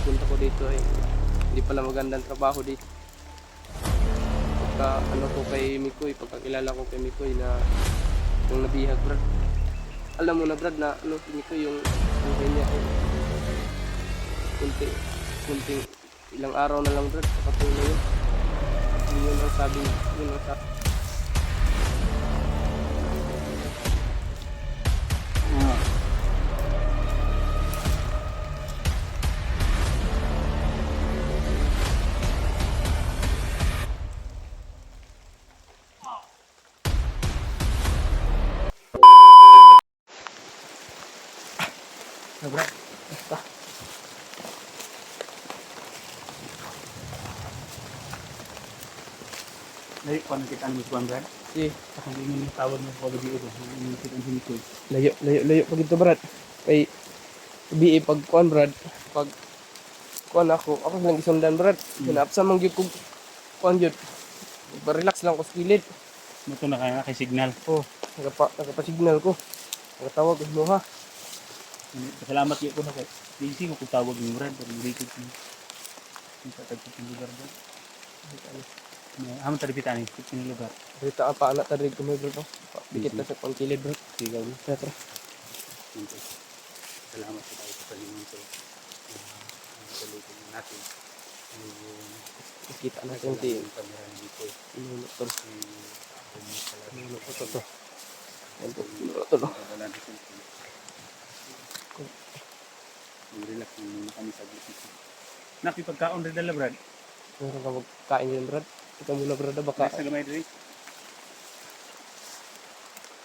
punta ko dito ay hindi pala magandang trabaho dito. Pagka ano ko kay Mikoy, pagkakilala ko kay Mikoy na yung nabihag Brad. Alam mo na Brad na ano si Mikoy yung buhay niya ay kunting ilang araw na lang Brad, kapatay na yun. Yun ang sabi, yun ang sabi. Sobra. Basta. Dari ko nakita ang Miss Brad. Si, Ako hindi yung tawag mo ko gabi ito. Hindi kita ang sinikod. layo pag ito Brad. Kay BE pag kuan Brad, pag kuan ako lang isundan Brad. Hinapsa man gyud ko kuan gyud. Relax lang ko sa kilid. Ito na kay signal. Oh, nagapa-signal ko. Nagtawag mo ha. Salamat yun ko na kay. Busy ko kung tawag ni Brad. Pero hindi ko yung patagpit ng lugar Brad. Haman tadi pitani, pitani lugar. Dito apa anak tadi ko may Brad. Dikit na sa pangkilid Brad. Sigaw ni. Tara. Salamat sa tayo sa Panginoon sa salutin natin. Kita natin ti Kamera dito. inuno to. Inuno ko to. Ito, Relax muna kami sa business. Nakipagkaon rin dala Brad. Meron ka magkain yun Brad. Ikaw muna Brad baka Sa gamay rin.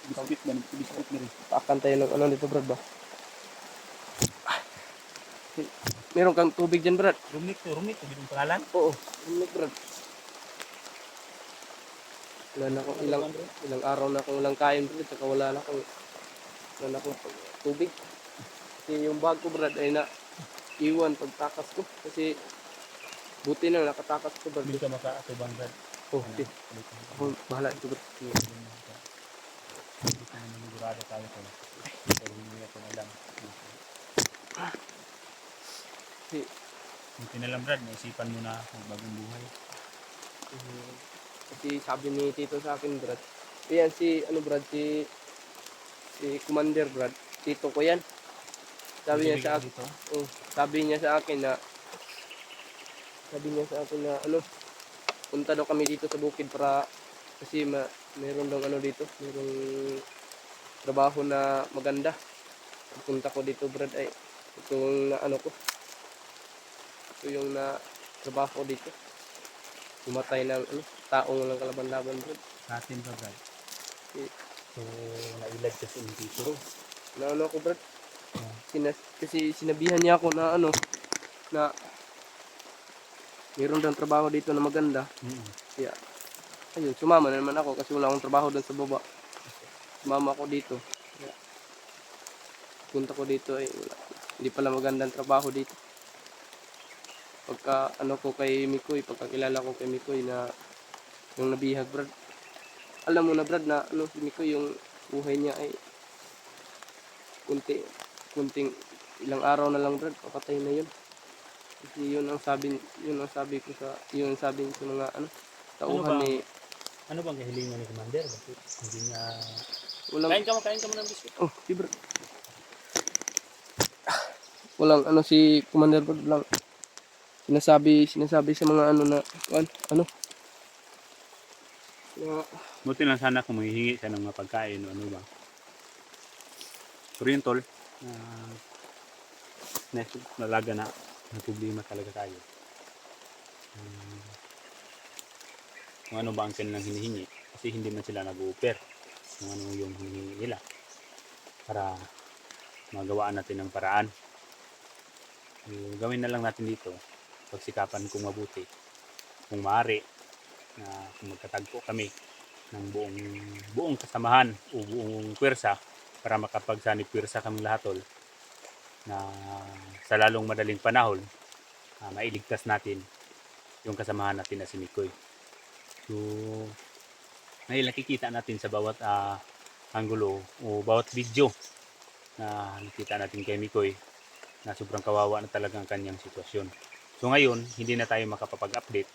Biskit ba? Biskit na rin. paakan tayo ng ano dito Brad ba? Meron kang tubig dyan Brad? Rumik to, yung pangalan. Oo, ulit Brad. Wala na akong ilang araw na akong walang kain Brad. Saka wala na akong tubig. Kasi yung bag ko Brad ay na iwan pagtakas ko. Kasi buti na nakatakas ko Brad. Hindi ka makaatubang Brad. Oh, okay. Ako bahala ito Brad. Hindi ka naman nagurado tayo ko. Pero hindi ako alam. Kasi, Hindi na lang Brad, naisipan mo na ang bagong buhay. kasi sabi ni Tito sa akin Brad. Yan si ano Brad, si Commander Brad. Tito ko yan. Sabi niya sa akin, sabi niya sa akin na ano, punta daw kami dito sa bukid para kasi meron daw ano dito, merong trabaho na maganda. Punta ko dito Brad ay itong na ano ko. Ito yung na trabaho ko dito. Pumatay ng ano, taong walang kalaban-laban Brad. Natin ba Brad? Eh, So, nailag kasi yung tito. na ano ko Brad. Kasi sinabihan niya ako na ano, na meron daw trabaho dito na maganda. Kaya, ayun, sumama na naman ako kasi wala akong trabaho doon sa baba. Sumama ako dito. Kaya, punta ko dito ay hindi pala magandang trabaho dito. Pagka ano ko kay Mikoy, pagkakilala ko kay Mikoy na yung nabihag Brad. Alam mo na Brad na ano si Mikoy yung buhay niya ay kunting ilang araw na lang Brad, papatay na yun. Kasi yun ang sabi ko sa mga ano tauhan ni Ano bang kahilingan ni Commander? Bakit hindi niya... walang Kain ka mo ng biscuit. oh, di Brad. Walang ano si Commander Brad lang sinasabi sa mga ano na ano na Buti lang sana kung manghihingi siya ng mga pagkain o ano ba. Pero yun tol, nalaga na may problema talaga tayo. Kung ano ba ang kanilang hinihingi kasi hindi man sila nag-o-offer kung ano yung hinihingi nila para magawaan natin ng paraan. Gawin na lang natin dito, pagsikapan kung mabuti, kung maaari na kung magkatagpo kami ng buong kasamahan o buong pwersa para makapagsanib pwersa kami lahatol na sa lalong madaling panahon mailigtas natin yung kasamahan natin na si Mikoy. So ngayon nakikita natin sa bawat anggulo o bawat video na nakita natin kay Mikoy na sobrang kawawa na talaga ang kanyang sitwasyon. So ngayon, hindi na tayo makapag-update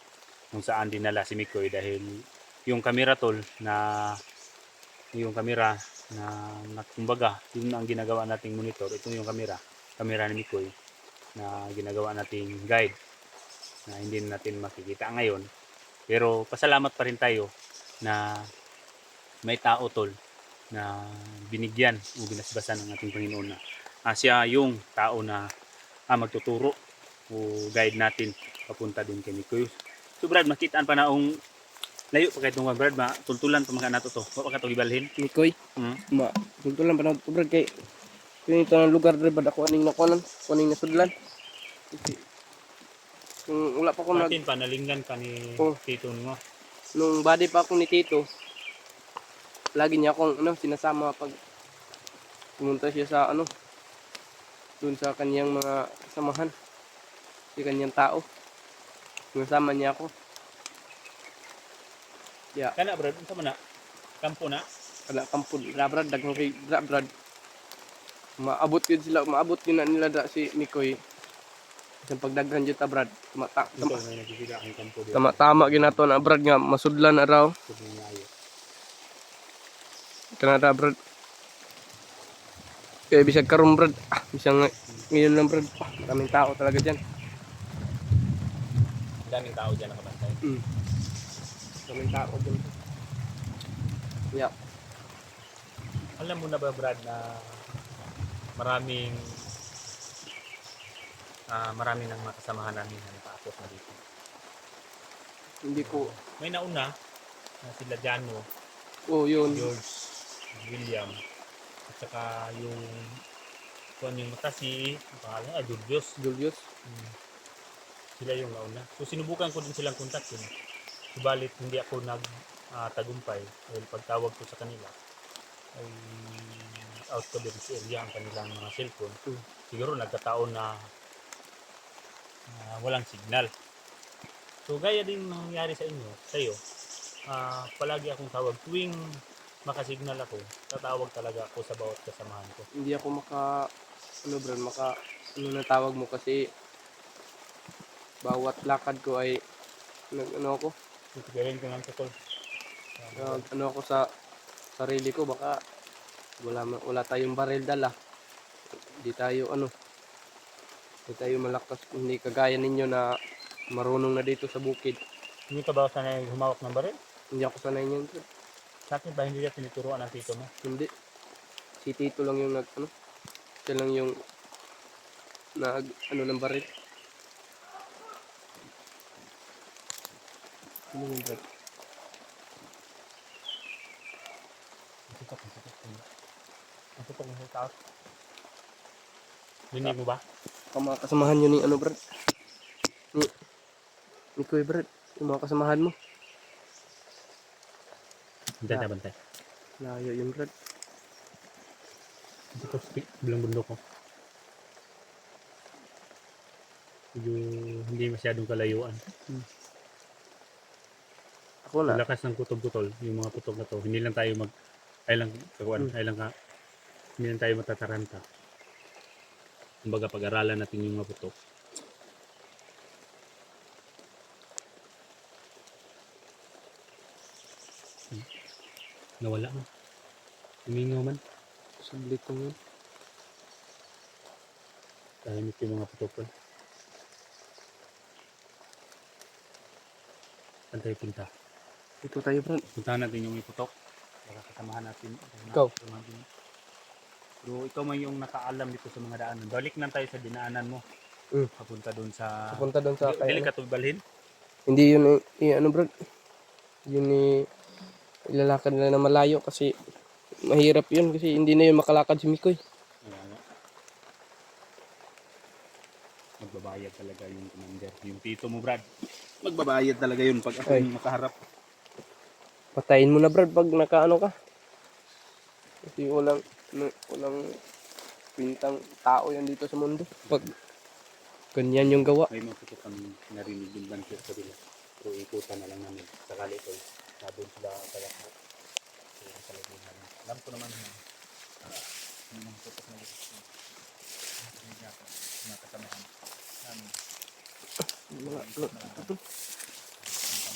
kung saan dinala si Mikoy dahil yung camera tol na kumbaga yun ang ginagawa nating monitor. Ito yung camera ni Mikoy na ginagawa nating guide na hindi natin makikita ngayon. Pero pasalamat pa rin tayo na may tao tol na binigyan o binasbasan ng ating Panginoon na siya yung tao na magtuturo o guide natin papunta din kay Mikoy. So Brad, makitaan pa na ang layo pa kay itong Brad, tultulan pa mga nato to. Wa pa ka to gibalhin. Mikoy. Tuntulan pa na ito brad kay kung ito ang lugar brad ako aning nakuanan, kuning nasudlan. Kung wala pa ko Natin panalinggan pa ni Tito mo. nung body pa ako ni Tito, lagi niya akong sinasama pag pumunta siya sa dun sa kanyang mga kasamahan, si kanyang tao. Sinasama niya ako. Yeah. Kana Brad, unsa man na? Kampo na? Kada kampod brad daghang kay brad. Maabot yun na nila si Mikoy. Sa pagdaghan jud ta brad. Ito na nagkikita ang kampo dito. Tama ginato na brad nga masudlan na raw. Kanada brad. Kaya bisag karon brad. Bisang ngayon lang brad. Maraming tao talaga diyan. Daming tao diyan nakabantay. Maraming tao diyan. Yeah. Alam mo na ba Brad na maraming ng mga kasamahan namin na nakaakot na dito. Hindi ko. May nauna na sila Jano, Yun. George, William, at saka yung matasi, ang pangalan Julius. Sila yung nauna. So sinubukan ko din silang kontakin. Subalit hindi ako tagumpay dahil pagtawag ko sa kanila ay out coverage area ang kanilang mga cellphone. Siguro nagkataon na walang signal. So gaya din nangyari sa iyo. Palagi akong tawag tuwing makasignal ako, tatawag talaga ako sa bawat kasamahan ko. Hindi ako natawag mo kasi bawat lakad ko ay ako. Gawin ko ng tukol. Ako sa sarili ko, baka wala tayong baril dala. Hindi tayo malakas, hindi kagaya ninyo na marunong na dito sa bukid. Hindi ka ba sanay humawak ng baril? Hindi ako sanay niyan. Sa akin ba hindi niya tinuturuan ng tito mo? Hindi. Si Tito lang yung siya lang yung ng baril. Ano yung baril? Ang tutok mo sa taas. Dinig mo ba? Mga kasamahan nyo ni brad? Ni Kuya brad, yung mga kasamahan mo. Diyan bantay. Layo yung brad. Ito bilang bundok ko. Hindi masyadong kalayuan. Ako na. Lakas ng kutob-kutol, yung mga putok na to. Hindi lang tayo hindi lang tayo matataranta. Kumbaga pag-aralan natin yung mga putok. Nawala mo. Humingaw man. Sablit ko yun. Tahimik yung mga putok ko. Saan tayo punta? Ito tayo brad. Puntahan natin yung may putok. Baka kasamahan natin. Ikaw. Pero ikaw man yung nakaalam dito sa mga daanan. Balik na tayo sa dinaanan mo. Papunta doon sa dili ka balhin? Hindi yun brad. Yun ilalakad nila na malayo kasi mahirap yun kasi hindi na yun makalakad si Mikoy. Magbabayad talaga yung commander. Yung tito mo Brad. Magbabayad talaga yun pag ako yung makaharap. Patayin mo na brad pag ka. Kasi walang pintang tao yan dito sa mundo. Pag ganyan yung gawa. May mga putok kami narinig yung banser sa bila. So ikutan na lang namin. Sakali ito. Sabon sila kaya po. Alam ko naman yun. Yung mga putok na ito. mga kasamahan namin. Mga ito.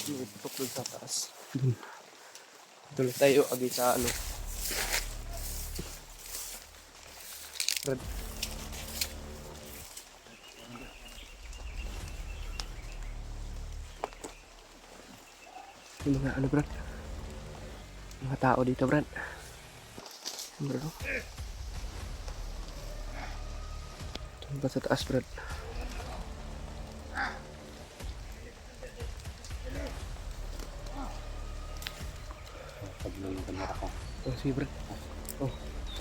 Ito doon sa taas. Dun. Dun tayo agi sa ano. Brad. Yung mga ano, Brad. Mga tao dito, Brad. Yung Brad, oh. Doon pa sa taas, Brad. Paglo yung kamera ko. Oh, sige, Brad. Oh,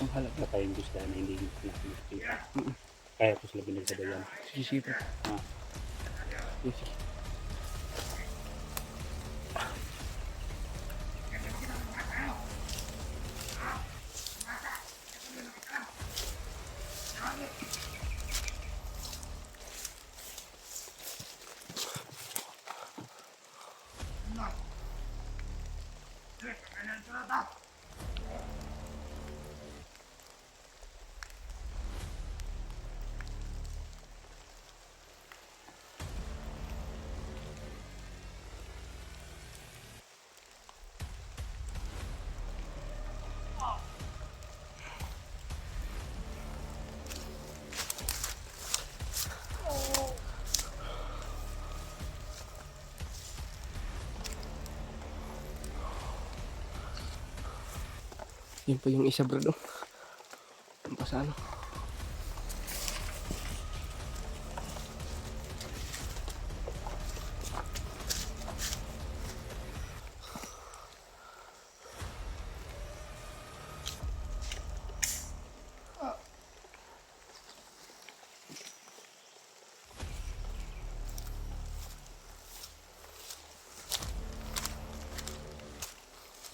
ang halap, Brad. Baka yung gusto na hindi nakikita. Kaya po sila binagsabayan. Sige, sige, Brad. Ah. Sige, sige. Yun po yung isa, Brad, oh. Ang pa sa ano.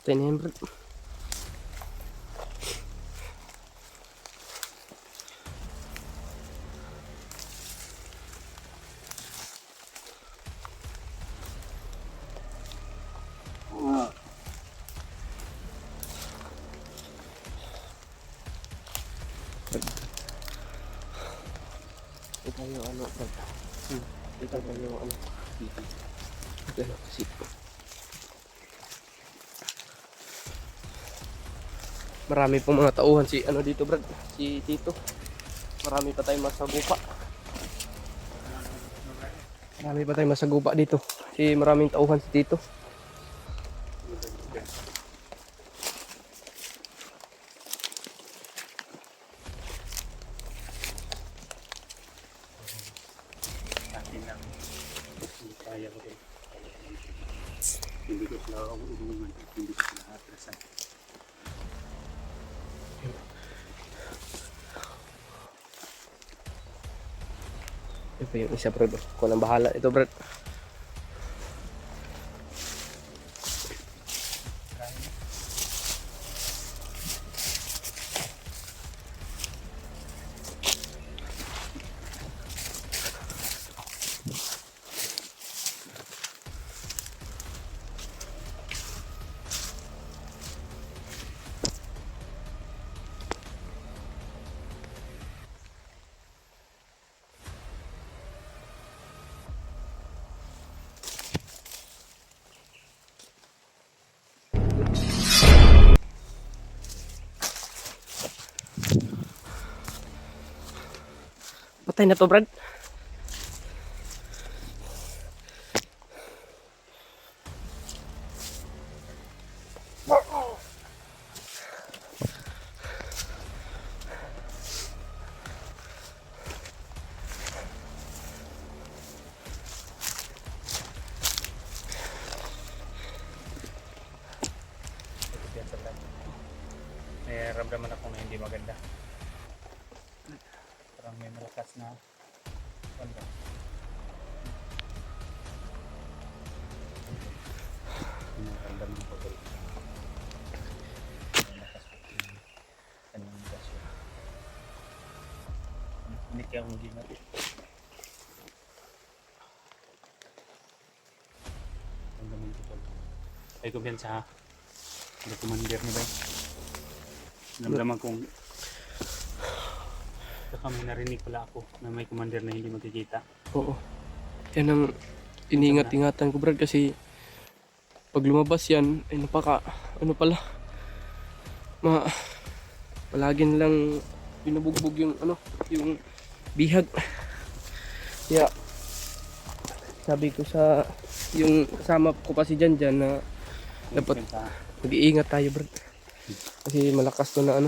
Tayo na yan, Brad. Ito yung ano, Brad. Ito yung ano. Ito yung kasi. Marami pong mga tauhan si ano dito, Brad. Si Tito. Marami pa tayong masagupa. Marami pa tayong masagupa dito. Si maraming tauhan si Tito. Akin lang. Hindi kaya ko rin. Hindi ko sila ako ulungan. Hindi ko sila atrasan. Ito pa yung isa, Brad. Kung nang bahala ito, Brad. Patay na to, Brad. May ramdaman ako na hindi maganda. Parang may malakas na banda. Ramdaman ko tuloy. Malakas po yung kanyang gasyo. Hindi kaya akong gingat. Ramdaman ko tuloy. Ay kumpiyansa ha. Ang commander ni Bay. Ramdaman kong Saka may narinig pala ako na may commander na hindi magkikita. Oo. Yan ang iniingat-ingatan ko, Brad, kasi pag lumabas yan, ay napaka, ano pala, palagi nilang binubugbog yung, yung bihag. Kaya, sabi ko sa, yung kasama ko kasi dyan na dapat mag-iingat tayo, Brad. Kasi malakas to na